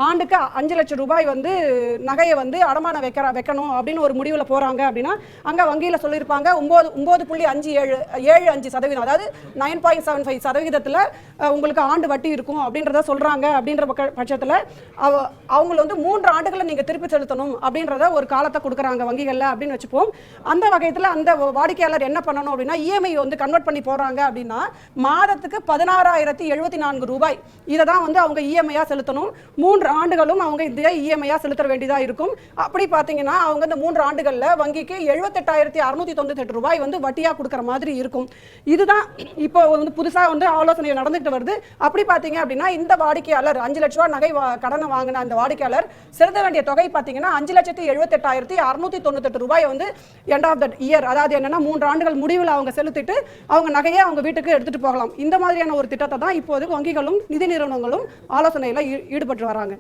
ஆண்டுக்கு 5 லட்சம் ரூபாய் வந்து நகையை வந்து அடமான வைக்கணும் அப்படின்னு ஒரு முடிவில் போகிறாங்க அப்படின்னா அங்கே வங்கியில் சொல்லியிருப்பாங்க 9.5775%, அதாவது 9.75% உங்களுக்கு ஆண்டு வட்டி இருக்கும் அப்படின்றத சொல்கிறாங்க. அப்படின்ற பட்சத்தில் அவங்க வந்து 3 ஆண்டுகளை நீங்கள் திருப்பி செலுத்தணும் அப்படின்றத ஒரு காலத்தை கொடுக்குறாங்க வங்கிகளில் அப்படின்னு வச்சுப்போம். அந்த வகையத்தில் அந்த வாடிக்கையாளர் என்ன பண்ணணும் அப்படின்னா இஎம்ஐ வந்து கன்வெர்ட் பண்ணி போகிறாங்க அப்படின்னா மாதத்துக்கு 16,074 ரூபாய் இதை தான் வந்து அவங்க இஎம்ஐயாக செலுத்தணும். 3 ஆண்டுகளும் அவங்க இந்த இஎம்ஐயா செலுத்த வேண்டியதா இருக்கும். அப்படி பாத்தீங்கன்னா அவங்க இந்த 3 ஆண்டுகள்ல வங்கிக்கு 78,698 ரூபாய் வந்து வட்டியா கொடுக்கிற மாதிரி இருக்கும். இதுதான் இப்போ வந்து புதுசா வந்து ஆலோசனை நடந்துட்டு வருது. அப்படி பாத்தீங்க அப்படின்னா இந்த வாடிக்கையாளர் 5 லட்சம் ரூபாய் நகை கடனை வாங்கின அந்த வாடிக்கையாளர் செலுத்த வேண்டிய தொகை பாத்தீங்கன்னா 5,78,698 ரூபாய் வந்து எண்ட் ஆஃப் தட் இயர், அதாவது என்னன்னா 3 ஆண்டுகள் முடிவில் அவங்க செலுத்திட்டு அவங்க நகையை அவங்க வீட்டுக்கு எடுத்துட்டு போகலாம். இந்த மாதிரியான ஒரு திட்டத்தை தான் இப்போது வங்கிகளும் நிதி நிறுவனங்களும் ஆலோசனையில ஈடுபட்டு வராங்க.